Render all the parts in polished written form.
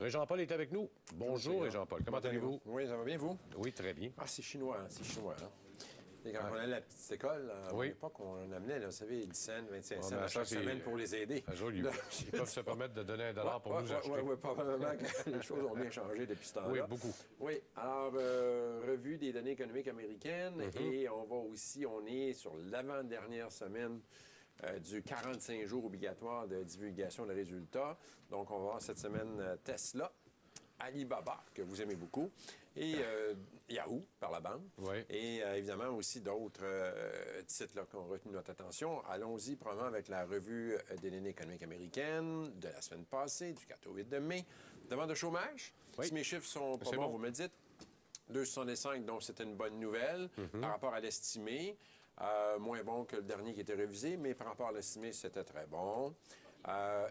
Jean-Paul est avec nous. Bonjour, Jean-Paul. Comment allez-vous? Oui, ça va bien, vous? Oui, très bien. Ah, c'est chinois, hein? Et quand on allait à la petite école, à mon époque, on amenait, là, vous savez, 10 cents, 25 cents à chaque semaine pour les aider. Ils peuvent se permettre de donner $1 pour nous acheter. Oui, probablement que les choses ont bien changé depuis ce temps-là. Oui, beaucoup. Oui, alors, revue des données économiques américaines, et on est sur l'avant-dernière semaine du 45 jours obligatoire de divulgation de résultats. Donc, on va voir cette semaine Tesla, Alibaba, que vous aimez beaucoup, et Yahoo, par la bande. Oui. Et évidemment aussi d'autres titres là, qui ont retenu notre attention. Allons-y probablement avec la revue des données économiques américaines de la semaine passée, du 4 au 8 de mai. Demande de chômage. Si mes chiffres sont pas bons, vous me le dites. 265, donc c'était une bonne nouvelle par rapport à l'estimé. Moins bon que le dernier qui était révisé, mais par rapport à l'estimé, c'était très bon.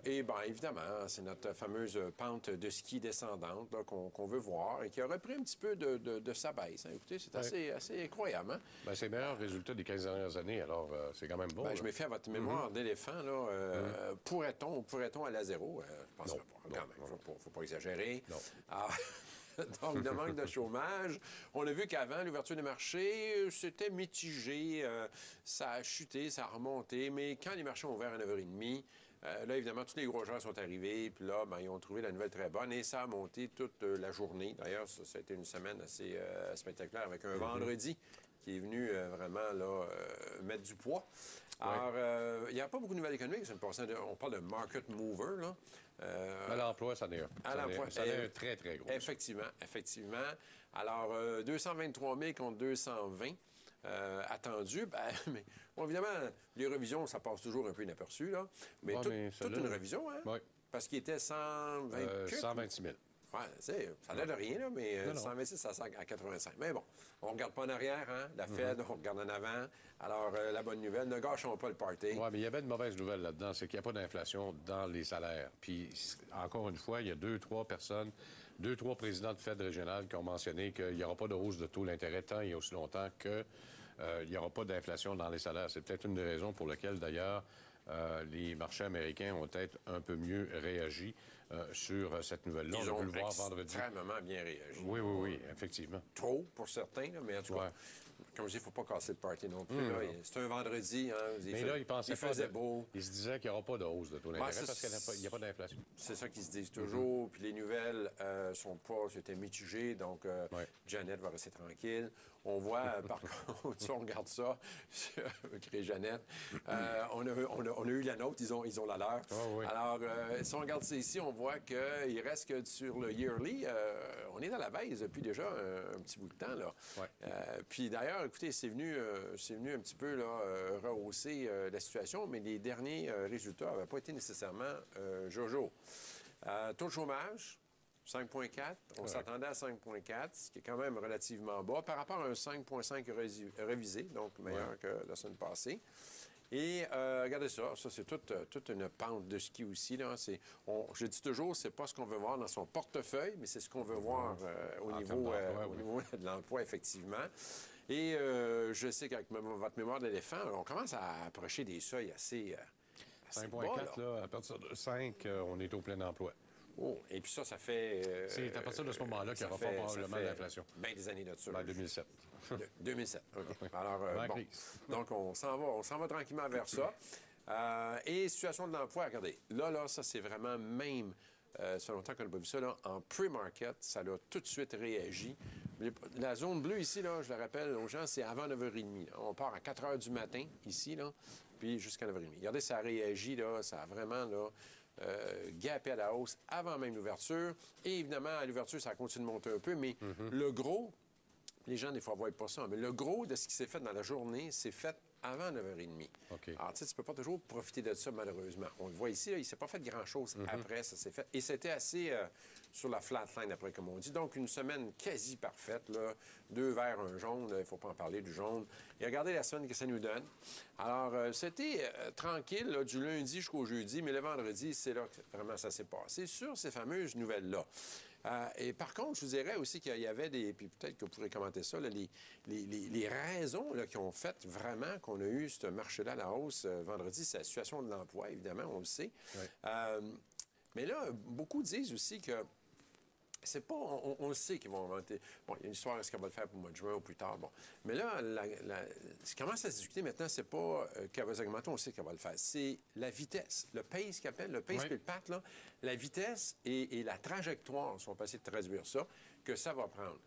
Et bien, évidemment, c'est notre fameuse pente de ski descendante qu'on veut voir et qui a repris un petit peu de sa baisse. Hein. Écoutez, c'est assez incroyable. Hein? Bien, c'est le meilleur résultat des 15 dernières années, alors c'est quand même bon. Ben, je me fie à votre mémoire d'éléphant. Pourrait-on aller à zéro? Je pense pas. Quand même, faut pas exagérer. Non. Donc, de manque de chômage. On a vu qu'avant, l'ouverture des marchés, c'était mitigé. Ça a chuté, ça a remonté. Mais quand les marchés ont ouvert à 9h30, là, évidemment, tous les gros joueurs sont arrivés. Puis là, ben, ils ont trouvé la nouvelle très bonne. Et ça a monté toute la journée. D'ailleurs, ça a été une semaine assez spectaculaire avec un vendredi qui est venu vraiment là, mettre du poids. Alors, il n'y a pas beaucoup de nouvelles économiques. On parle de market mover, là. À l'emploi, ça en est un. Ça en est un très, très gros. Effectivement. Alors, 223 000 contre 220 attendu. Mais bon, évidemment, les révisions, ça passe toujours un peu inaperçu, là. Mais toute une révision, hein? Oui. Parce qu'il était 126 000. Oui, ça n'a de rien, là, mais 126 à 85. Mais bon, on ne regarde pas en arrière, hein? La Fed, on regarde en avant. Alors, la bonne nouvelle, ne gâchons pas le party. Oui, mais il y avait une mauvaise nouvelle là-dedans, c'est qu'il n'y a pas d'inflation dans les salaires. Puis, encore une fois, il y a 2-3 personnes, 2-3 présidents de Fed régional qui ont mentionné qu'il n'y aura pas de hausse de taux d'intérêt tant et aussi longtemps qu'il n'y aura pas d'inflation dans les salaires. C'est peut-être une des raisons pour lesquelles, d'ailleurs, les marchés américains ont peut-être un peu mieux réagi sur cette nouvelle-là. Ils ont pu le voir vendredi. Extrêmement bien réagi. Oui, effectivement. Trop, pour certains, là, mais en tout cas, comme je dis, il ne faut pas casser le party non plus. C'est un vendredi. Hein, mais là, ils pensaient beau. Ils se disaient qu'il n'y aura pas de hausse de taux d'intérêt parce qu'il n'y a pas d'inflation. C'est ça qu'ils se disent toujours. Puis les nouvelles c'était mitigé. Donc, Janet va rester tranquille. On voit, par contre, si on regarde ça, avec Janet, on a eu la nôtre, ils ont la leur. Alors, si on regarde ça ici, on voit qu'il reste que sur le yearly, on est dans la baisse depuis déjà un petit bout de temps. Là. Puis d'ailleurs, écoutez, c'est venu un petit peu là, rehausser la situation, mais les derniers résultats n'avaient pas été nécessairement jojo. Taux de chômage, 5,4. On s'attendait à 5,4, ce qui est quand même relativement bas par rapport à un 5,5 révisé, donc meilleur que la semaine passée. Et regardez ça c'est toute une pente de ski aussi. Là. Je dis toujours, c'est pas ce qu'on veut voir dans son portefeuille, mais c'est ce qu'on veut voir au niveau de l'emploi, effectivement. Et je sais qu'avec votre mémoire d'éléphant, on commence à approcher des seuils assez 5,4, là, à partir de 5, on est au plein emploi. Oh, et puis ça fait... c'est à partir de ce moment-là qu'il n'y aura pas probablement l'inflation. Bien des années de ça. 2007. 2007, OK. Alors, donc, on s'en va tranquillement vers ça. Et situation de l'emploi, regardez, là, ça, c'est vraiment même... ça fait longtemps qu'on n'a pas vu ça, là. En pre-market, ça a tout de suite réagi. La zone bleue ici, là, je le rappelle aux gens, c'est avant 9h30. Là. On part à 4h du matin, ici, là, puis jusqu'à 9h30. Regardez, ça a réagi, là, ça a vraiment, là... gapé à la hausse avant même l'ouverture. Et évidemment, à l'ouverture, ça continue de monter un peu, mais le gros, les gens, des fois, ne voient pas ça, mais le gros de ce qui s'est fait dans la journée, c'est fait avant 9h30. Alors, tu sais, tu peux pas toujours profiter de ça, malheureusement. On le voit ici, là, il s'est pas fait grand-chose après, ça s'est fait. Et c'était assez sur la flatline, après, comme on dit. Donc, une semaine quasi parfaite, là. 2 verts, 1 jaune, il faut pas en parler du jaune. Et regardez la semaine que ça nous donne. Alors, c'était tranquille, là, du lundi jusqu'au jeudi, mais le vendredi, c'est là que vraiment ça s'est passé, sur ces fameuses nouvelles-là. Et par contre, je vous dirais aussi qu'il y avait des... Puis peut-être que vous pourrez commenter ça, là, les raisons là, qui ont fait vraiment qu'on a eu ce marché-là à la hausse vendredi, c'est la situation de l'emploi, évidemment, on le sait. Mais là, beaucoup disent aussi que c'est pas... On le sait qu'ils vont inventer. Bon, il y a une histoire, est-ce qu'elle va le faire pour le mois de juin ou plus tard? Bon. Mais là, ce qui commence à se discuter maintenant, c'est pas qu'elle va augmenter, on sait qu'elle va le faire. C'est la vitesse. Le pace qu'elle appelle, le pace et le path, là, la vitesse et la trajectoire, si on peut essayer de traduire ça, que ça va prendre.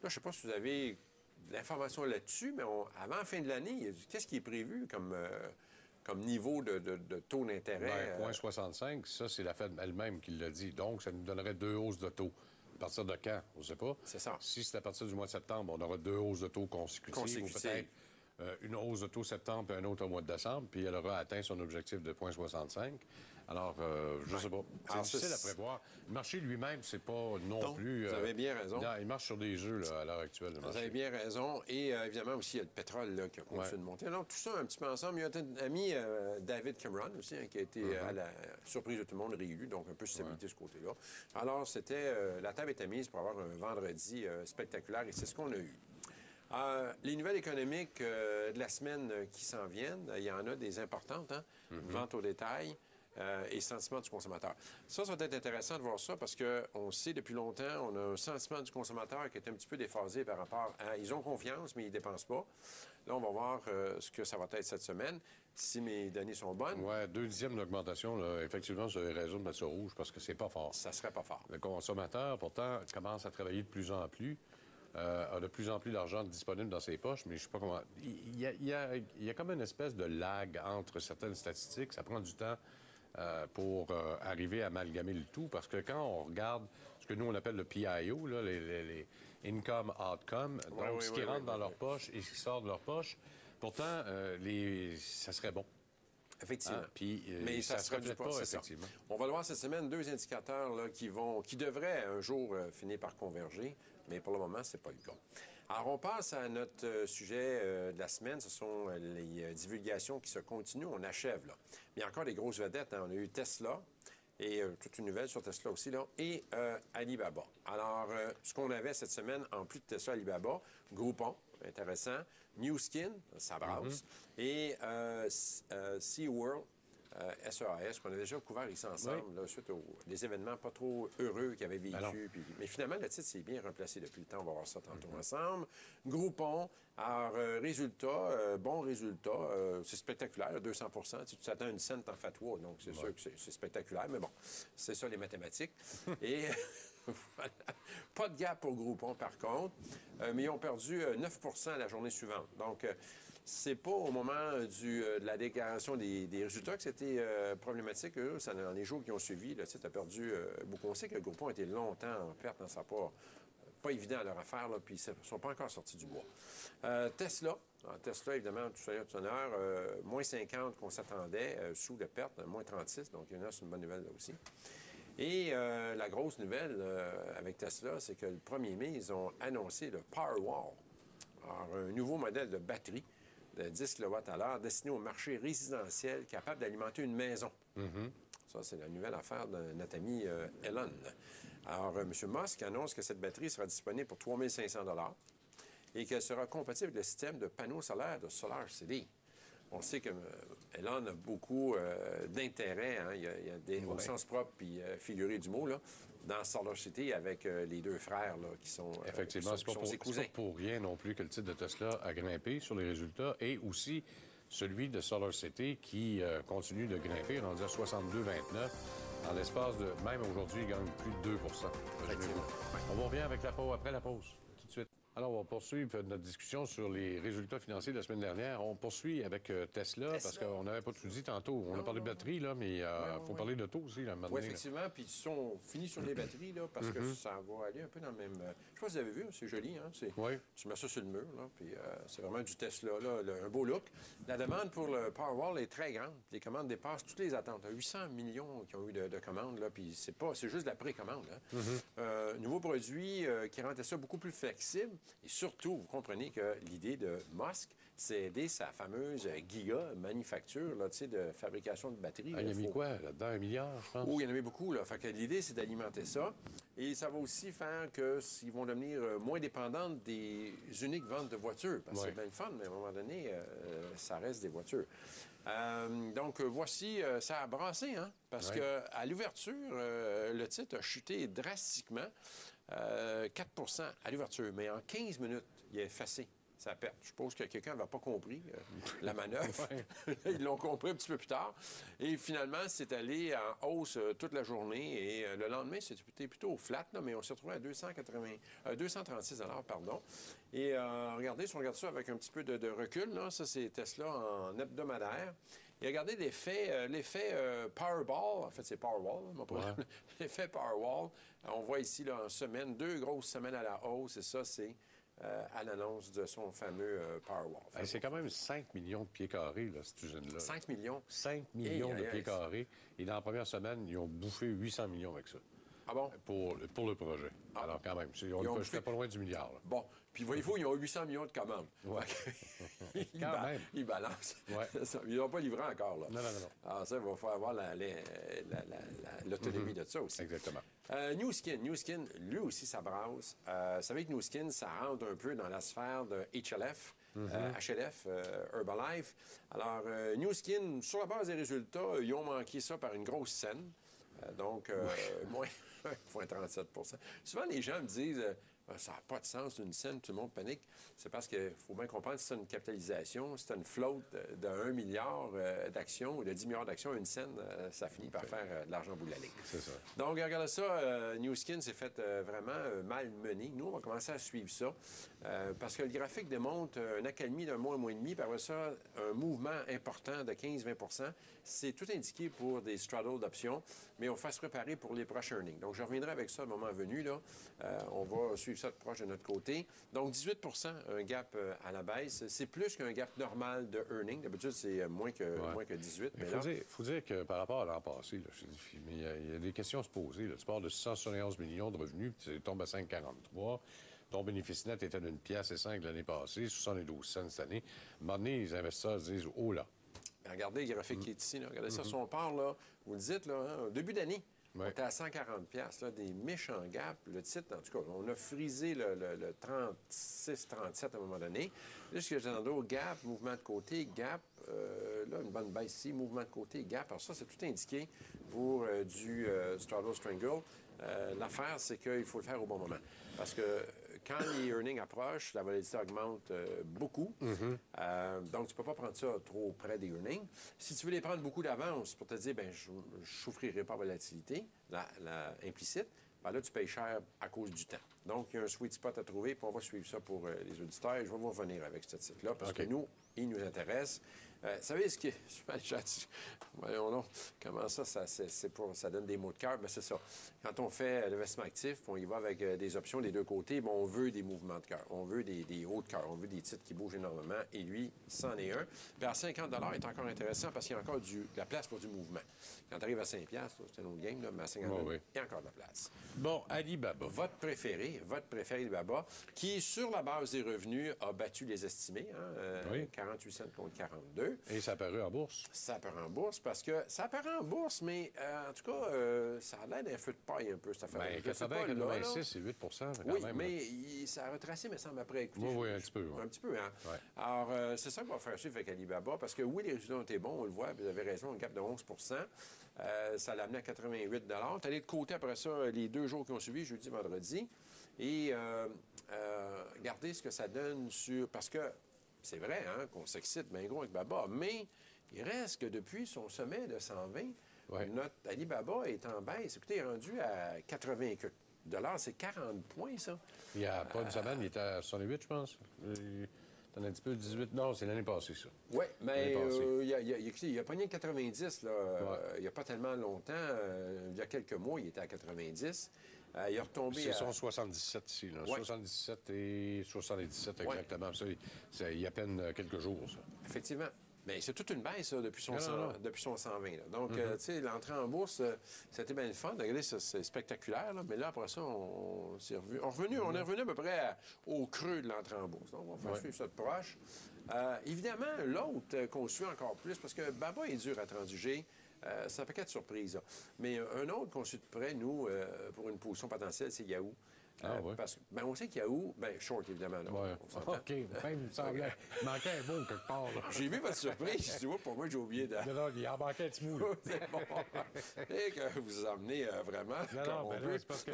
Là, je ne sais pas si vous avez de l'information là-dessus, mais avant la fin de l'année, qu'est-ce qui est prévu comme niveau de taux d'intérêt? Bien, 0,65, ça, c'est la Fed elle-même qui l'a dit. Donc, ça nous donnerait 2 hausses de taux. À partir de quand? On ne sait pas. C'est ça. Si c'est à partir du mois de septembre, on aura 2 hausses de taux consécutives. Ou peut-être une hausse de taux septembre et une autre au mois de décembre, puis elle aura atteint son objectif de 0,65. Alors, je ne sais pas. C'est difficile à prévoir. Le marché lui-même, c'est pas non plus... Vous avez bien raison. Non, il marche sur des œufs là, à l'heure actuelle. Vous avez bien raison. Et évidemment aussi, il y a le pétrole là, qui a continué de monter. Alors, tout ça un petit peu ensemble. Il y a un ami, David Cameron aussi, hein, qui a été, à la surprise de tout le monde, réélu. Donc, un peu de stabilité de ce côté-là. Alors, la table était mise pour avoir un vendredi spectaculaire et c'est ce qu'on a eu. Les nouvelles économiques de la semaine qui s'en viennent, il y en a des importantes, hein? Vente au détail et sentiment du consommateur. Ça va être intéressant de voir ça parce qu'on sait depuis longtemps, on a un sentiment du consommateur qui est un petit peu déphasé par rapport à... Ils ont confiance, mais ils ne dépensent pas. Là, on va voir ce que ça va être cette semaine, si mes données sont bonnes. Oui, 2/10 d'augmentation, là, effectivement, vous avez raison de mettre ça rouge parce que c'est pas fort. Ça serait pas fort. Le consommateur, pourtant, commence à travailler de plus en plus. A de plus en plus d'argent disponible dans ses poches, mais je ne sais pas comment... Il y a comme une espèce de lag entre certaines statistiques. Ça prend du temps pour arriver à amalgamer le tout, parce que quand on regarde ce que nous, on appelle le PIO, là, les Income Outcome, donc ce qui rentre dans leur poche et ce qui sort de leur poche, pourtant, ça serait bon. Effectivement. Puis, mais ça se reflète pas, effectivement. On va le voir cette semaine, 2 indicateurs là, qui devraient un jour finir par converger, mais pour le moment, ce n'est pas le cas. Alors, on passe à notre sujet de la semaine. Ce sont les divulgations qui se continuent. On achève, là. Mais il y a encore des grosses vedettes. Hein. On a eu Tesla et toute une nouvelle sur Tesla aussi, là, et Alibaba. Alors, ce qu'on avait cette semaine, en plus de Tesla, Alibaba, Groupon, intéressant, New Skin, ça brasse, et SeaWorld, SEAS, qu'on a déjà couvert ici ensemble, là, suite aux des événements pas trop heureux qu'il avait vécu. Mais finalement, le titre s'est bien remplacé depuis le temps. On va voir ça tantôt ensemble. Groupon, alors, résultat, bon résultat. C'est spectaculaire, 200 Tu t'attends à une scène, t'en fais 3. Donc, c'est sûr que c'est spectaculaire. Mais bon, c'est ça les mathématiques. Et... Voilà. Pas de gap pour Groupon, par contre, mais ils ont perdu 9 la journée suivante. Donc, c'est pas au moment de la déclaration des résultats que c'était problématique. Ça, dans les jours qui ont suivi, le site a perdu beaucoup. On sait que Groupon a été longtemps en perte, ça n'a pas évident à leur affaire, là, puis ils ne sont pas encore sortis du bois. Tesla. Alors, Tesla, évidemment, tout ça, tout honneur, moins 50 qu'on s'attendait, sous de perte, moins 36, donc il y en a, c'est une bonne nouvelle là aussi. Et la grosse nouvelle avec Tesla, c'est que le 1er mai, ils ont annoncé le Powerwall. Alors, un nouveau modèle de batterie de 10 kWh destiné au marché résidentiel capable d'alimenter une maison. Ça, c'est la nouvelle affaire de notre ami Elon. Alors, M. Musk annonce que cette batterie sera disponible pour 3 500 $ et qu'elle sera compatible avec le système de panneaux solaires de SolarCity. On sait que Elon a beaucoup d'intérêt, hein? Il y a au sens propre puis figuré du mot, là, dans SolarCity avec les deux frères là, qui sont effectivement, c'est pas pour rien non plus que le titre de Tesla a grimpé sur les résultats et aussi celui de SolarCity qui continue de grimper, rendu à 62,29. En l'espace de... Même aujourd'hui, il gagne plus de 2 On revient avec la pause, après la pause, tout de suite. Alors, on va poursuivre notre discussion sur les résultats financiers de la semaine dernière. On poursuit avec Tesla, parce qu'on n'avait pas tout dit tantôt. On a parlé de batterie, là, mais il faut parler de taux aussi, là, à un moment donné. Oui, effectivement. Puis, ils sont finis sur les batteries, là, parce que ça va aller un peu dans le même... Je sais pas si vous avez vu, c'est joli, hein? Tu mets ça sur le mur, là, puis c'est vraiment du Tesla, là, un beau look. La demande pour le Powerwall est très grande. Les commandes dépassent toutes les attentes. 800 millions qui ont eu de commandes, là, puis c'est juste de la précommande. Hein? Nouveau produit qui rendait ça beaucoup plus flexible. Et surtout, vous comprenez que l'idée de Musk, c'est aider sa fameuse giga manufacture là, de fabrication de batteries. Il y a mis quoi là-dedans? 1 milliard, je pense? Oui, il y en avait beaucoup. Là. Fait que l'idée, c'est d'alimenter ça. Et ça va aussi faire qu'ils vont devenir moins dépendants des uniques ventes de voitures. Parce que c'est bien le fun, mais à un moment donné, ça reste des voitures. Donc, voici, ça a brassé, hein? Parce qu'à l'ouverture, le titre a chuté drastiquement. 4 à l'ouverture. Mais en 15 minutes, il a effacé sa perte. Je suppose que quelqu'un n'avait pas compris la manœuvre. Ils l'ont compris un petit peu plus tard. Et finalement, c'est allé en hausse toute la journée. Et le lendemain, c'était plutôt flat, là, mais on s'est retrouvé à 236 pardon. Et regardez, si on regarde ça avec un petit peu de recul, là, ça, c'est Tesla en hebdomadaire. Et regardez l'effet Powerball. En fait, c'est Powerball. L'effet Powerball. On voit ici, là, en semaine, 2 grosses semaines à la hausse. Et ça, c'est à l'annonce de son fameux Powerball. C'est quand même 5 millions de pieds carrés, là, cette usine-là. 5 millions? 5 millions de pieds carrés. Et dans la première semaine, ils ont bouffé 800 millions avec ça. Ah bon? Pour le projet. Ah. Alors, quand même, c'était pas loin du milliard. Là. Bon. Puis, voyez-vous, ils ont 800 millions de commandes. Ouais. Ils balancent. Ouais. Ils n'ont pas livré encore, là. Non. Alors, ça, il va falloir avoir l'autonomie de ça aussi. Exactement. New Skin, lui aussi, ça brasse. Vous savez que New Skin, ça rentre un peu dans la sphère de HLF. HLF, Herbalife. Alors, New Skin, sur la base des résultats, ils ont manqué ça par une grosse scène. Donc, moins 1,37 %. Souvent, les gens me disent ça n'a pas de sens une scène, tout le monde panique. C'est parce qu'il faut bien comprendre que c'est une capitalisation, c'est une flotte de 1 milliard d'actions ou de 10 milliards d'actions, une scène, ça finit par faire de l'argent au bout de la ligne. C'est ça. Donc, regardez ça, New Skin s'est fait vraiment mal mené. Nous, on va commencer à suivre ça parce que le graphique démontre une accalmie d'un mois et demi, puis après ça, un mouvement important de 15-20 %. C'est tout indiqué pour des straddles d'options, mais on va se préparer pour les prochains earnings. Donc, je reviendrai avec ça au moment venu. Là. On va suivre ça de proche de notre côté. Donc, 18 % un gap à la baisse. C'est plus qu'un gap normal de earnings. D'habitude, c'est moins que 18. Il faut dire que par rapport à l'an passé, là, il y a des questions à se poser. Là. Tu pars de 671 millions de revenus, puis tu tombes à 5,43. Ton bénéfice net était d'une pièce et 5 l'année passée, 72 cents cette année. À un moment donné, les investisseurs se disent « Oh là! » Regardez le graphique qui est ici. Là. Regardez ça, si on part, là, vous le dites, là, hein, au début d'année, on était à 140$, là, des méchants gaps. Le titre, en tout cas, on a frisé le 36-37 à un moment donné. Là, ce que j'ai dans le dos, gap, mouvement de côté, gap, là, une bonne baisse ici, mouvement de côté, gap. Alors ça, c'est tout indiqué pour du straddle strangle. L'affaire, c'est qu'il faut le faire au bon moment. Parce que quand les earnings approchent, la volatilité augmente beaucoup. Donc, tu ne peux pas prendre ça trop près des earnings. Si tu veux les prendre beaucoup d'avance pour te dire, bien, je ne souffrirai pas de volatilité, implicite, bien là, tu payes cher à cause du temps. Donc, il y a un sweet spot à trouver, puis on va suivre ça pour les auditeurs. Et je vais vous revenir avec ce titre-là, parce que nous, il nous intéresse. Vous savez ce qui est... Voyons donc, comment ça donne des mots de cœur? Bien, c'est ça. Quand on fait l'investissement actif, on y va avec des options des deux côtés. Bien, on veut des mouvements de cœur. On veut des hauts de cœur. On veut des titres qui bougent énormément. Et lui, c'en est un. Puis à 50 $, il est encore intéressant parce qu'il y a encore de la place pour du mouvement. Quand tu arrives à 5 $, c'est un autre game, là, mais à 50 $, il y a encore de la place. Bon, Alibaba. Votre préféré, Alibaba, qui, sur la base des revenus, a battu les estimés. 48 cents contre 42. Et ça apparaît en bourse? Ça apparaît en bourse parce que ça apparaît en bourse, mais en tout cas, ça a l'air d'un feu de paille un peu, cette affaire. Bien, 86, c'est 8 quand oui, même. Mais ça a retracé, me semble, après. Écoutez, oui, un petit peu. Un petit peu, hein? Ouais. Alors, c'est ça qu'on va faire suivre avec Alibaba, parce que oui, les résultats ont été bons, on le voit, vous avez raison, un gap de 11 ça l'a amené à 88 $. Tu allé de côté après ça les 2 jours qui ont suivi, jeudi, vendredi. Et regardez ce que ça donne sur... Parce que c'est vrai hein, qu'on s'excite bien gros avec Baba, mais il reste que depuis son sommet de 120, notre Alibaba est en baisse. Écoutez, il est rendu à 80 $. C'est 40 points, ça. Il n'y a pas une semaine, il était à 68, je pense. T'en as un petit peu 18. Non, c'est l'année passée, ça. Oui, mais il a pogné 90, là, il n'y a pas tellement longtemps. Il y a quelques mois, il était à 90. Il est retombé C'est son 77 ici, là. 77 et 77 exactement. Ça, il y a à peine quelques jours, ça. Effectivement. Mais c'est toute une baisse ça, depuis son 120. Là. Donc, tu sais, l'entrée en bourse, c'était bien le fun. Regardez, c'est spectaculaire. Là. Mais là, après ça, on est revenu à peu près au creux de l'entrée en bourse. Donc, on va faire suivre ça de proche. Évidemment, l'autre qu'on suit encore plus, parce que Baba est dur à transiger. C'est un paquet de surprises. Là. Mais un autre qu'on suit de près, nous, pour une position potentielle, c'est Yahoo. Parce que, on sait que Yahoo, short, évidemment. Là, OK, même, il manquait un mot quelque part. J'ai vu votre surprise. Tu vois, pour moi, j'ai oublié de... Non, il en manquait un petit mot. C'est bon. Et que vous emmenez vraiment c'est parce que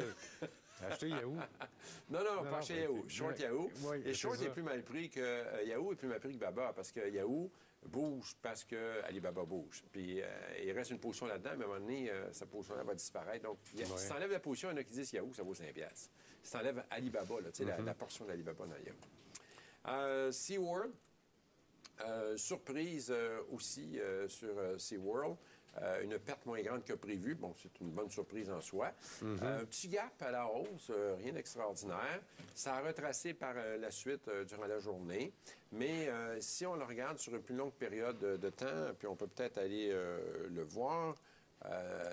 Acheter Yahoo. Non, pas chez Yahoo. Short Yahoo. Oui, et Short est plus mal pris que Yahoo est plus mal pris que Baba parce que Yahoo bouge parce que Alibaba bouge. Puis il reste une position là-dedans, mais à un moment donné, sa position-là va disparaître. Donc, si tu enlèves la position, il y en a qui disent Yahoo, ça vaut 5$. Si tu enlèves Alibaba, là, la portion d'Alibaba dans Yahoo. SeaWorld, surprise aussi sur SeaWorld. Une perte moins grande que prévu. Bon, c'est une bonne surprise en soi. Un petit gap à la hausse, rien d'extraordinaire. Ça a retracé par la suite durant la journée. Mais si on le regarde sur une plus longue période de temps, puis on peut peut-être aller le voir,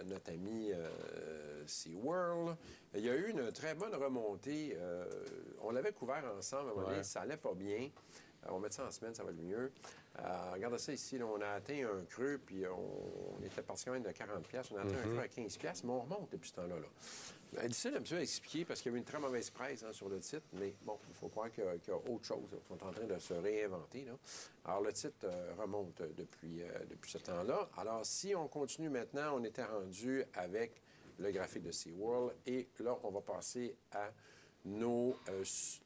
notre ami SeaWorld, il y a eu une très bonne remontée. On l'avait couvert ensemble à un moment donné, ça allait pas bien. On va mettre ça en semaine, ça va être mieux. Regardez ça ici, là, on a atteint un creux, puis on était parti quand même de 40$. On a atteint un creux à 15$, mais on remonte depuis ce temps-là. Difficile un petit peu à expliquer parce qu'il y a eu une très mauvaise presse sur le titre, mais bon, il faut croire qu'il y a autre chose. Ils sont en train de se réinventer. Là. Alors, le titre remonte depuis ce temps-là. Alors, si on continue maintenant, on était rendu avec le graphique de SeaWorld, et là, on va passer à nos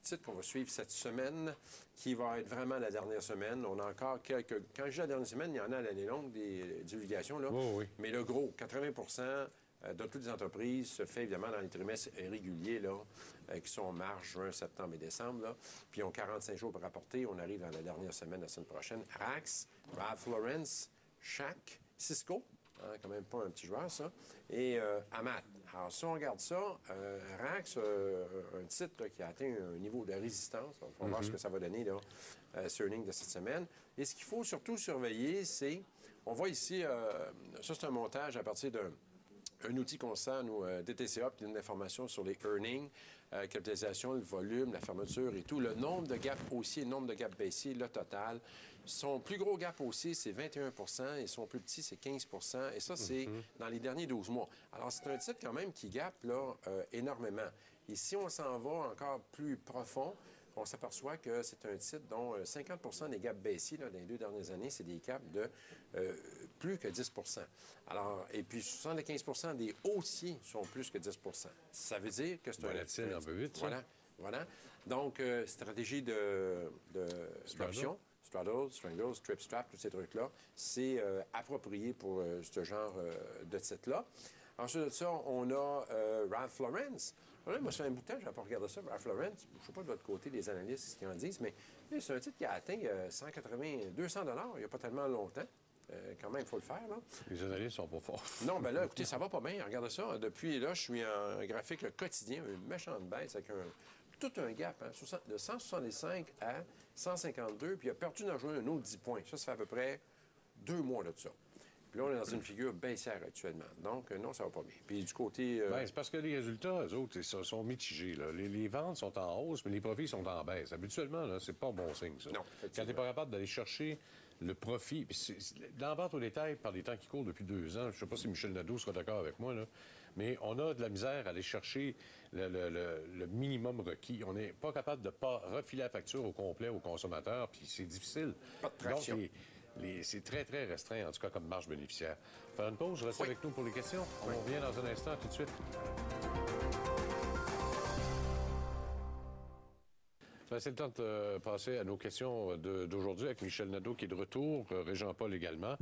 titres qu'on va suivre cette semaine, qui va être vraiment la dernière semaine. On a encore quelques... Quand je dis la dernière semaine, il y en a à l'année longue des divulgations, là. Oh, oui. Mais le gros, 80% de toutes les entreprises se fait évidemment dans les trimestres réguliers, là, qui sont mars, juin, septembre et décembre, là. Puis ils ont 45 jours pour rapporter. On arrive dans la dernière semaine, la semaine prochaine. Rax, Ralph Lauren, Shaq, Cisco, quand même pas un petit joueur, ça, et Amat. Alors, si on regarde ça, Rax, un titre là, qui a atteint un niveau de résistance. On va voir ce que ça va donner, là, ce earning de cette semaine. Et ce qu'il faut surtout surveiller, c'est... On voit ici, ça, c'est un montage à partir d'un outil qu'on sert, nous, DTCA, qui donne l'information sur les earnings, capitalisation, le volume, la fermeture et tout. Le nombre de gaps haussiers, le nombre de gaps baissiers, le total. Son plus gros gap haussier, c'est 21 et son plus petit, c'est 15 et ça, c'est dans les derniers 12 mois. Alors, c'est un titre quand même qui gappe là, énormément. Et si on s'en va encore plus profond, on s'aperçoit que c'est un titre dont 50 des gaps baissiers là, dans les 2 dernières années, c'est des gaps de plus que 10 Alors, et puis 75 des haussiers sont plus que 10 Ça veut dire que c'est un peu vite, voilà. Donc, stratégie d'option. Straddle, Strangle, Strip Strap, tous ces trucs-là, c'est approprié pour ce genre de titre-là. Ensuite de ça, on a Ralph Lauren. Là, moi, ça fait un bout de temps, je n'ai pas regardé ça. Ralph Lauren, je ne sais pas de l'autre côté des analystes ce qu'ils en disent, mais c'est un titre qui a atteint 200 $ il n'y a pas tellement longtemps. Quand même, il faut le faire, là. Les analystes sont pas forts. Non, bien là, écoutez, ça va pas bien. Regardez ça. Depuis là, je suis en graphique le quotidien, une méchante baisse avec tout un gap, hein, de 165 à 152, puis il a perdu dans le journée un autre 10 points. Ça fait à peu près 2 mois là, de ça. Puis là, on est dans une figure baissière actuellement. Donc, non, ça va pas bien. Puis du côté... Bien, c'est parce que les résultats, eux autres, sont mitigés. Là. Les ventes sont en hausse, mais les profits sont en baisse. Habituellement, là, c'est pas un bon signe, ça. Non, quand tu n'es pas capable d'aller chercher le profit... Puis dans la vente au détail, par les temps qui courent depuis 2 ans, je ne sais pas si Michel Nadeau sera d'accord avec moi, là, mais on a de la misère à aller chercher le minimum requis. On n'est pas capable de pas refiler la facture au complet au consommateur, puis c'est difficile. Pas de traction. Donc, c'est très, très restreint, en tout cas, comme marge bénéficiaire. Faire une pause, restez avec nous pour les questions. On revient dans un instant, tout de suite. C'est le temps de passer à nos questions d'aujourd'hui avec Michel Nadeau qui est de retour, Régent Paul également.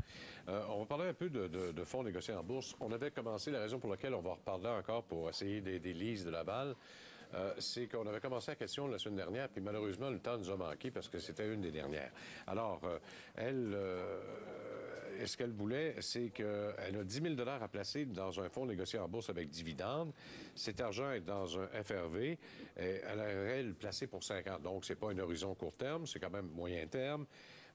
On va parler un peu de fonds négociés en bourse. On avait commencé, la raison pour laquelle on va en reparler encore pour essayer des Lise de Laval, c'est qu'on avait commencé la question la semaine dernière, puis malheureusement, le temps nous a manqué parce que c'était une des dernières. Alors, elle... ce qu'elle voulait, c'est qu'elle a 10 000 $ à placer dans un fonds négocié en bourse avec dividende. Cet argent est dans un FRV. Elle aurait le placé pour 5 ans. Donc, c'est pas un horizon court terme, c'est quand même moyen terme.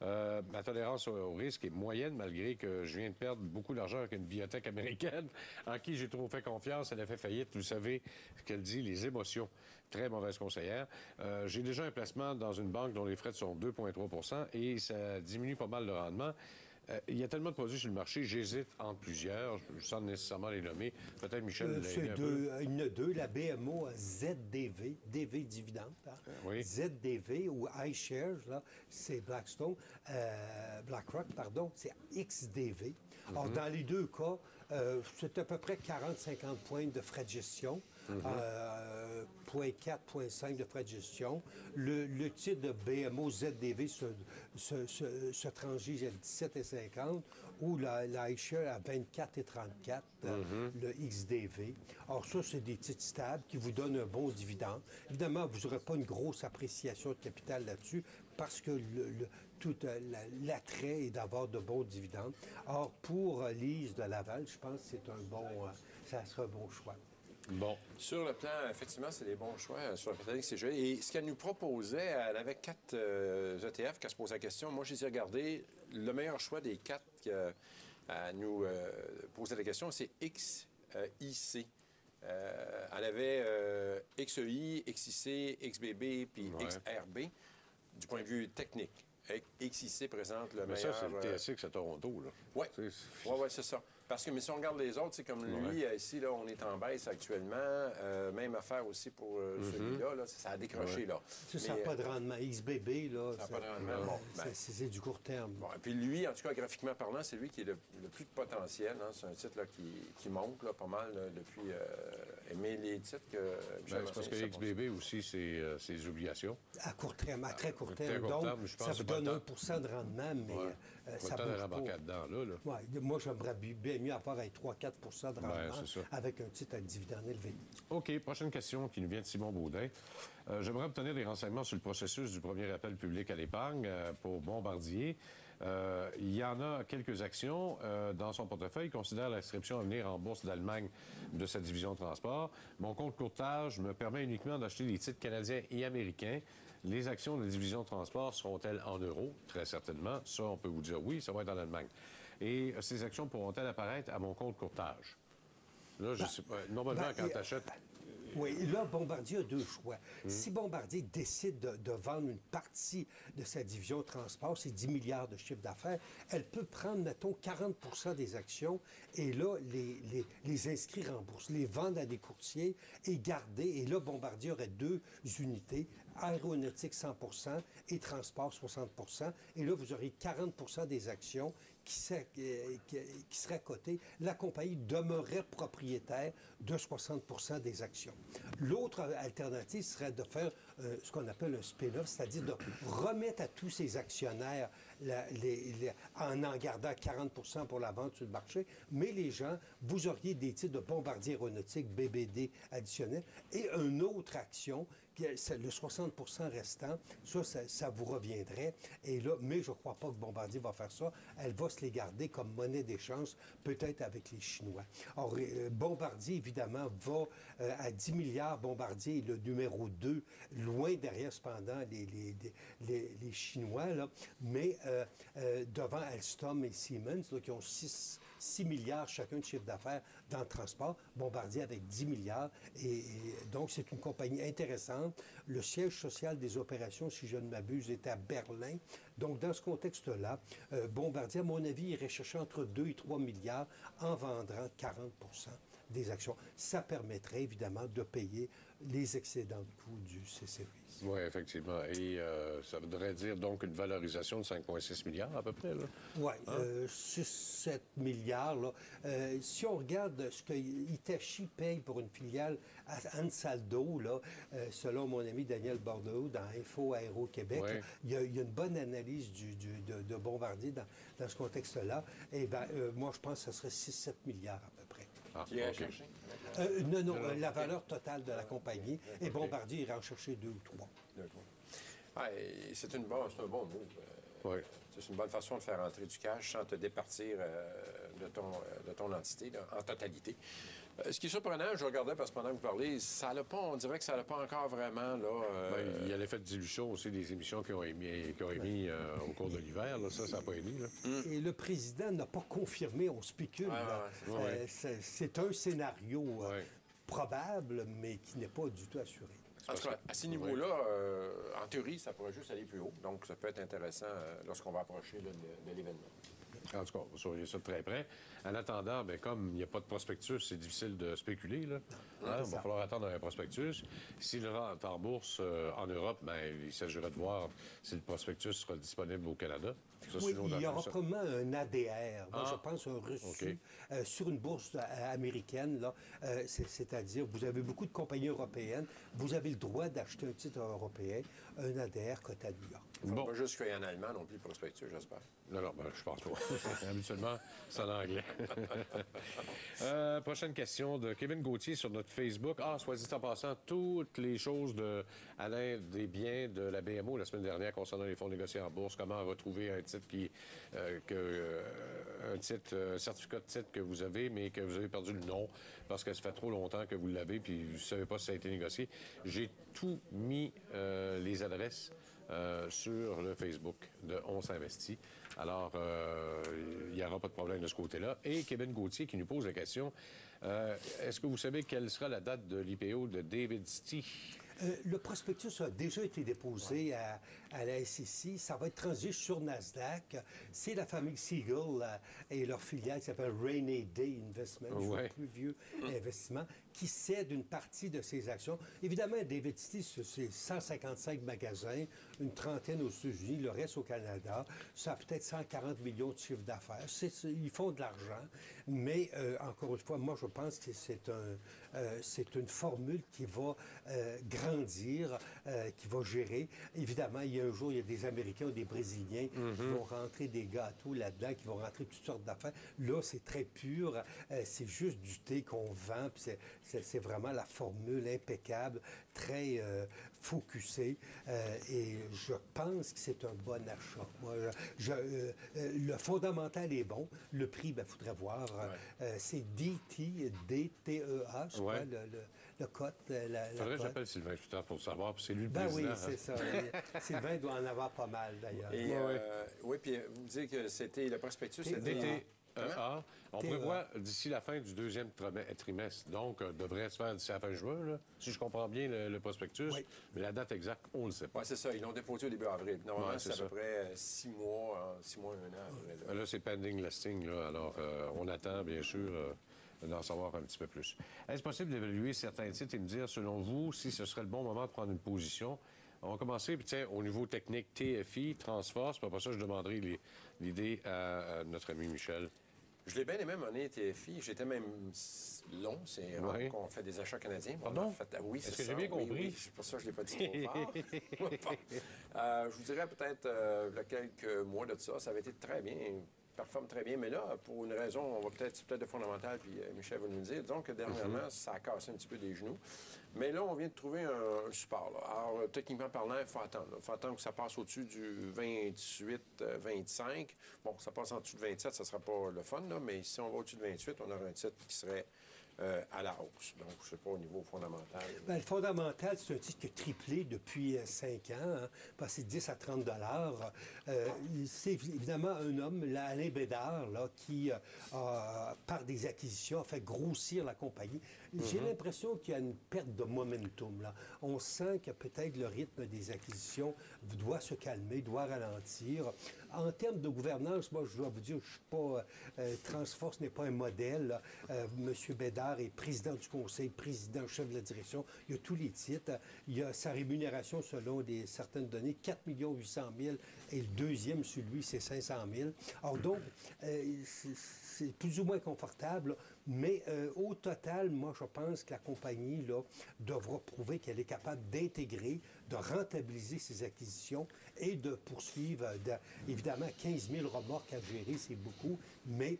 Ma tolérance au risque est moyenne, malgré que je viens de perdre beaucoup d'argent avec une biotech américaine en qui j'ai trop fait confiance. Elle a fait faillite. Vous savez ce qu'elle dit, les émotions. Très mauvaise conseillère. J'ai déjà un placement dans une banque dont les frais sont 2,3 % et ça diminue pas mal le rendement. Il y a tellement de produits sur le marché, j'hésite entre plusieurs, sans nécessairement les nommer. Peut-être Michel... Il y en a 2, la BMO ZDV, DV Dividende, hein? Oui. ZDV ou iShares, là, c'est Blackstone, BlackRock, pardon, c'est XDV. Alors, dans les 2 cas, c'est à peu près 40-50 points de frais de gestion. 0,4, 0,5 de frais de gestion. Le titre de BMO ZDV se transige à 17,50 ou la iShare à 24,34, le XDV. Alors ça, c'est des titres stables qui vous donnent un bon dividende. Évidemment, vous n'aurez pas une grosse appréciation de capital là-dessus parce que tout l'attrait est d'avoir de bons dividendes. Or, pour Lise de Laval, je pense que c'est ça sera un bon choix. Bon. Sur le plan, effectivement, c'est des bons choix sur le plan CGE. Et ce qu'elle nous proposait, elle avait 4 ETF qu'elle se pose la question. Moi, je les ai regardés. Le meilleur choix des 4 qu'elle nous posait la question, c'est XIC. Elle avait XEI, XIC, XBB puis XRB du point de vue technique. XIC présente le meilleur... Mais ça, c'est le TSX à Toronto, là. Oui, c'est ça. Parce que, mais si on regarde les autres, c'est comme lui, ici, là, on est en baisse actuellement. Même affaire aussi pour celui-là, là, ça a décroché, là. Ça n'a pas de rendement. XBB, là... Ça n'a pas de rendement. C'est du court terme. Bon, et puis lui, en tout cas, graphiquement parlant, c'est lui qui est le plus de potentiel. Hein. C'est un titre là, qui monte là, pas mal là, depuis... mais les titres que... c'est parce que XBB aussi, c'est les obligations. À court terme, à très court terme. Donc, ça vous donne 1 de rendement, mais ça bouge pas. Dedans, là. Ouais, moi, j'aimerais bien mieux avoir avec 3-4 de rendement avec un titre à dividende élevé. OK. Prochaine question qui nous vient de Simon Baudin. J'aimerais obtenir des renseignements sur le processus du premier appel public à l'épargne pour Bombardier. Il y en a quelques actions dans son portefeuille. Il considère l'inscription à venir en bourse d'Allemagne de sa division de transport. Mon compte courtage me permet uniquement d'acheter des titres canadiens et américains. Les actions de la division de transport seront-elles en euros? Très certainement. Ça, on peut vous dire oui, ça va être en Allemagne. Et ces actions pourront-elles apparaître à mon compte courtage? Là, je sais pas. Normalement, quand tu achètes... Oui, là, Bombardier a 2 choix. Si Bombardier décide de vendre une partie de sa division transport, c'est 10 milliards de chiffre d'affaires, elle peut prendre, mettons, 40 des actions et là, les inscrire en bourse, les vendre à des courtiers et garder. Et là, Bombardier aurait 2 unités, aéronautique 100 et transport 60 et là, vous aurez 40 des actions qui serait cotée. La compagnie demeurerait propriétaire de 60 des actions. L'autre alternative serait de faire ce qu'on appelle un spin-off, c'est-à-dire de remettre à tous ces actionnaires en gardant 40 pour la vente sur le marché, mais les gens, vous auriez des titres de Bombardier Aéronautique, BBD additionnels, et une autre action, le 60 restant, ça vous reviendrait. Et là, mais je ne crois pas que Bombardier va faire ça. Elle va se les garder comme monnaie d'échange, peut-être avec les Chinois. Or, Bombardier, évidemment, va à 10 milliards. Bombardier est le numéro 2, loin derrière, cependant, les Chinois, là. Mais devant Alstom et Siemens, là, qui ont 6 milliards chacun de chiffre d'affaires dans le transport, Bombardier avec 10 milliards. Et donc, c'est une compagnie intéressante. Le siège social des opérations, si je ne m'abuse, est à Berlin. Donc, dans ce contexte-là, Bombardier, à mon avis, irait chercher entre 2 et 3 milliards en vendant 40 des actions. Ça permettrait, évidemment, de payer les excédents de coûts du C-Service. Oui, effectivement. Et ça voudrait dire donc une valorisation de 5,6 milliards à peu près, là? Oui, 6-7 milliards, là. Si on regarde ce que Hitachi paye pour une filiale à Ansaldo, là, selon mon ami Daniel Bordeaux dans Info Aéro Québec, il y a une bonne analyse de Bombardier dans ce contexte-là. Et bien, moi, je pense que ce serait 6-7 milliards à peu près. Qui est cherché? Non, la valeur totale de la compagnie. Et Bombardier irait en chercher 2 ou 3. C'est un bon move. C'est une bonne façon de faire entrer du cash sans te départir de ton entité là, en totalité. Ce qui est surprenant, je regardais parce que pendant que vous parlez, on dirait que ça n'a pas encore vraiment... Là, il y a l'effet de dilution aussi des émissions qui ont émis au cours de l'hiver. Là. Ça n'a pas aidé. Et le président n'a pas confirmé, on spécule. C'est un scénario probable, mais qui n'est pas du tout assuré. En tout cas, à ce niveau-là, en théorie, ça pourrait juste aller plus haut. Donc, ça peut être intéressant lorsqu'on va approcher là, de l'événement. En tout cas, vous surveillez ça de très près. En attendant, bien, comme il n'y a pas de prospectus, c'est difficile de spéculer. Là. Il va falloir attendre un prospectus. S'il rentre en bourse en Europe, bien, il s'agirait de voir si le prospectus sera disponible au Canada. Ça, Oui, c'est une il y aura autre- probablement un ADR, moi, Ah, je pense un reçu OK. sur une bourse américaine. Là, c'est-à-dire, vous avez beaucoup de compagnies européennes, vous avez le droit d'acheter un titre européen, un ADR coté à New York. Bon. Bon. Pas juste qu'il y ait en allemand non plus, le prospectus, j'espère. Non, non, ben, je pense pas. Habituellement, c'est en anglais. Prochaine question de Kevin Gauthier sur notre Facebook. Ah, soit dit en passant, toutes les choses de Alain Desbiens de la BMO la semaine dernière concernant les fonds négociés en bourse, comment retrouver un titre un certificat de titre que vous avez, mais que vous avez perdu le nom parce que ça fait trop longtemps que vous l'avez puis vous ne savez pas si ça a été négocié. J'ai tout mis les adresses sur le Facebook de On s'investit. Alors, il n'y aura pas de problème de ce côté-là. Et Kevin Gauthier qui nous pose la question, est-ce que vous savez quelle sera la date de l'IPO de David Stee? Le prospectus a déjà été déposé à la SEC. Ça va être transigé sur Nasdaq. C'est la famille Siegel et leur filiale qui s'appelle Rainy Day Investment, Ouais. le plus vieux investissement, qui cède une partie de ses actions. Évidemment, David Stee, c'est 155 magasins, une trentaine aux États-Unis, le reste au Canada. Ça a peut-être 140 millions de chiffre d'affaires. Ils font de l'argent, mais encore une fois, moi, je pense que c'est une formule qui va grandir, qui va gérer. Évidemment, il y a un jour, il y a des Américains ou des Brésiliens qui vont rentrer des gâteaux là-dedans, qui vont rentrer toutes sortes d'affaires. Là, c'est très pur. C'est juste du thé qu'on vend. Puis c'est vraiment la formule impeccable, très focusée. Et je pense que c'est un bon achat. Moi, le fondamental est bon. Le prix, il faudrait voir. C'est DTEA, je crois, Ouais. le cote. La Faudrait que cote. j'appelle Sylvain plus tard pour savoir, puis c'est lui le Ben oui, président. c'est ça. Sylvain doit en avoir pas mal, d'ailleurs. Et, oui, puis vous dites que c'était le prospectus. c'était- DTEA. On TEA. prévoit d'ici la fin du deuxième trimestre. Donc, devrait se faire d'ici la fin juin, là, si je comprends bien le prospectus. Oui. Mais la date exacte, on ne le sait pas. Oui, c'est ça. Ils l'ont déposé au début avril. Normalement, Ouais, c'est c'est à peu ça. près 6 mois, 1 an. Là, c'est pending listing, là. Alors, on attend, bien sûr, d'en savoir un petit peu plus. Est-ce possible d'évaluer certains titres et me dire, selon vous, si ce serait le bon moment de prendre une position? On va commencer, puis tiens, au niveau technique, TFI, Transforce, puis après ça, je demanderai l'idée à notre ami Michel. Je l'ai bien aimé, mon année TFI. J'étais même long. C'est rare Ouais. qu'on fait des achats canadiens. On Pardon? a fait- oui, c'est Est-ce que ça. j'ai bien Oui, compris? oui. C'est pour ça que je ne l'ai pas dit trop fort. Je vous dirais peut-être il y a quelques mois de ça, ça avait été très bien, performe très bien. Mais là, pour une raison, c'est peut-être de fondamental, puis Michel va nous le dire. Disons que dernièrement, ça a cassé un petit peu des genoux. Mais là, on vient de trouver un support. Là. Alors, techniquement parlant, il faut attendre. Il faut attendre que ça passe au-dessus du 28-25. Bon, ça passe en dessous de 27, ça ne sera pas le fun, là, mais si on va au-dessus de 28, on aura un titre qui serait à la hausse. Donc, je ne sais pas au niveau fondamental. Ben, le fondamental, c'est un titre qui a triplé depuis 5 ans, hein, passé de 10 à 30 $. C'est évidemment un homme, là, Alain Bédard, là, qui, par des acquisitions, a fait grossir la compagnie. J'ai l'impression qu'il y a une perte de momentum. Là. On sent que peut-être le rythme des acquisitions doit se calmer, doit ralentir. En termes de gouvernance, moi, je dois vous dire, je ne suis pas... Transforce n'est pas un modèle. Monsieur Bédard est président du conseil, président, chef de la direction. Il y a tous les titres. Il y a sa rémunération selon certaines données, 4 800 000 et le deuxième, celui, c'est 500 000. Alors donc, c'est plus ou moins confortable, mais au total, moi, je pense que la compagnie là, devra prouver qu'elle est capable d'intégrer, de rentabiliser ses acquisitions et de poursuivre. Évidemment, 15 000 remorques à gérer, c'est beaucoup, mais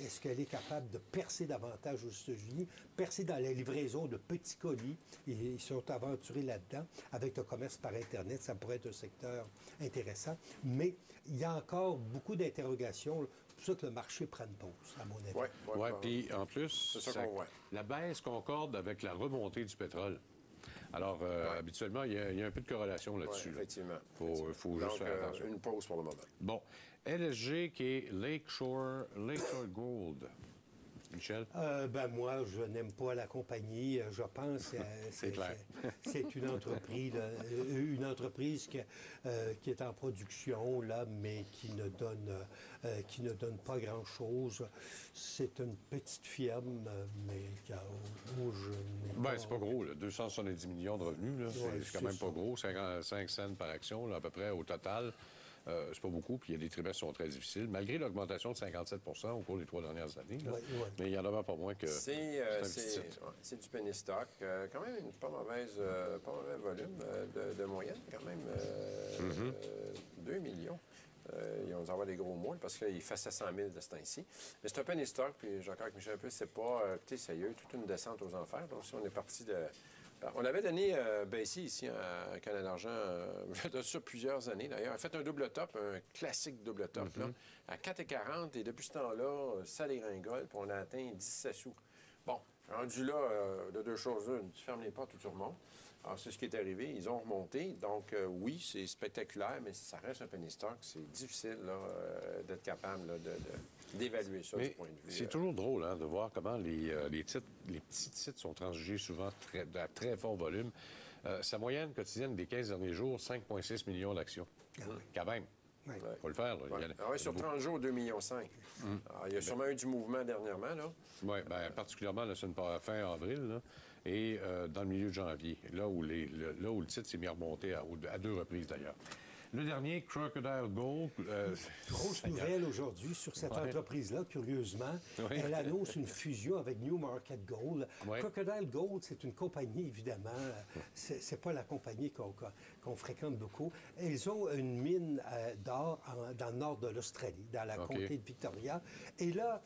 est-ce qu'elle est capable de percer davantage aux États-Unis, percer dans la livraison de petits colis? Ils sont aventurés là-dedans. Avec le commerce par Internet, ça pourrait être un secteur intéressant, mais il y a encore beaucoup d'interrogations. C'est pour ça que le marché prend une pause, à mon avis. Oui, puis en plus, C'est ça qu'on voit. la baisse concorde avec la remontée du pétrole. Alors, habituellement, il y a un peu de corrélation là-dessus. Oui, effectivement. Il faut juste faire attention. Une pause pour le moment. Bon, LSG qui est Lakeshore Gold. Michel? Ben moi, je n'aime pas la compagnie. Je pense que C'est clair. c'est une entreprise qui est en production, là, mais qui ne donne pas grand-chose. C'est une petite firme, mais où je n'ai Ben, c'est pas gros, là. 270 millions de revenus, là. Ouais, C'est quand même c'est pas gros. 5 cents par action, là, à peu près, au total. c'est pas beaucoup, puis il y a des trimestres qui sont très difficiles, malgré l'augmentation de 57 au cours des 3 dernières années. Là. Mais il y en a pas moins que c'est du penny stock. Quand même une pas mauvais volume de moyenne, quand même 2 millions. Ils vont avoir des gros mois parce qu'il fait 700 000 de ce temps-ci. Mais c'est un penny stock, puis j'ai encore avec Michel un peu, c'est pas, écoutez, ça y a eu toute une descente aux enfers. Donc, si on est parti de... On avait donné Bacy ici à Canada Argent sur plusieurs années, d'ailleurs. On a fait un double top, un classique double top, là, à 4,40 et depuis ce temps-là, ça dégringole, puis on a atteint 17 sous. Bon, rendu là, de deux choses une, tu fermes les portes ou tu remontes. Alors, c'est ce qui est arrivé. Ils ont remonté. Donc, oui, c'est spectaculaire, mais ça reste un penny stock. C'est difficile là, d'être capable là, d'évaluer ça du point de vue. C'est toujours drôle de voir comment les petits titres sont transigés souvent à très fort volume. Sa moyenne quotidienne des 15 derniers jours, 5,6 millions d'actions. Quand même. Il faut le faire. Là. Sur 30 jours, 2,5 millions. Alors, il y a sûrement eu du mouvement dernièrement. Oui, particulièrement la fin avril. Là. Et dans le milieu de janvier, là où le titre s'est mis à remonter à 2 reprises d'ailleurs. Le dernier, Crocodile Gold. Grosse nouvelle aujourd'hui sur cette entreprise-là, curieusement. Elle annonce une fusion avec Newmarket Gold. Crocodile Gold, c'est une compagnie, évidemment. C'est pas la compagnie qu'on fréquente beaucoup. Ils ont une mine d'or dans le nord de l'Australie, dans la comté de Victoria. Et là,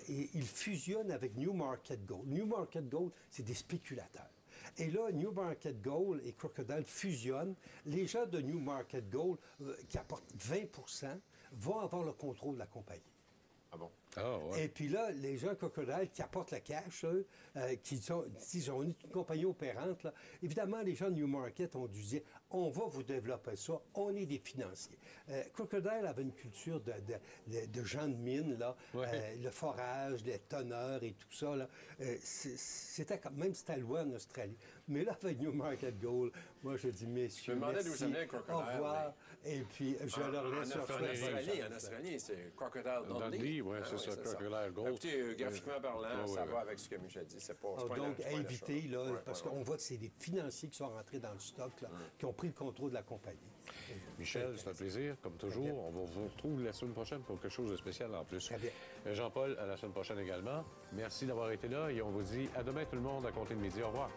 ils fusionnent avec Newmarket Gold. Newmarket Gold, c'est des spéculateurs. Et là, Newmarket Gold et Crocodile fusionnent. Les gens de Newmarket Gold, qui apportent 20 vont avoir le contrôle de la compagnie. Ah bon? Et puis là, les gens Crocodile qui apportent le cash, eux, ils ont une compagnie opérante, là, évidemment, les gens de Newmarket ont dû dire « On va vous développer ça, on est des financiers. » Crocodile avait une culture de gens de mine, là, le forage, les tonneurs et tout ça. Là, c'était même c'était la loi en Australie. Mais là, avec Newmarket Gold, moi, je dis « Messieurs, je me demandais merci, d'où ça venait, Crocodile, au revoir. » Et puis, je leur laisse en Australie, c'est Crocodile Dundee. Oui, c'est ça, Crocodile Gold. Écoutez, graphiquement parlant, ça va avec ce que Michel dit. C'est pas donc, à éviter, là, parce qu'on voit que c'est des financiers qui sont rentrés dans le stock, là, qui ont pris le contrôle de la compagnie. Michel, c'est un plaisir, comme toujours. On vous retrouve la semaine prochaine pour quelque chose de spécial en plus. Jean-Paul, à la semaine prochaine également. Merci d'avoir été là et on vous dit à demain tout le monde à compter de midi. Au revoir.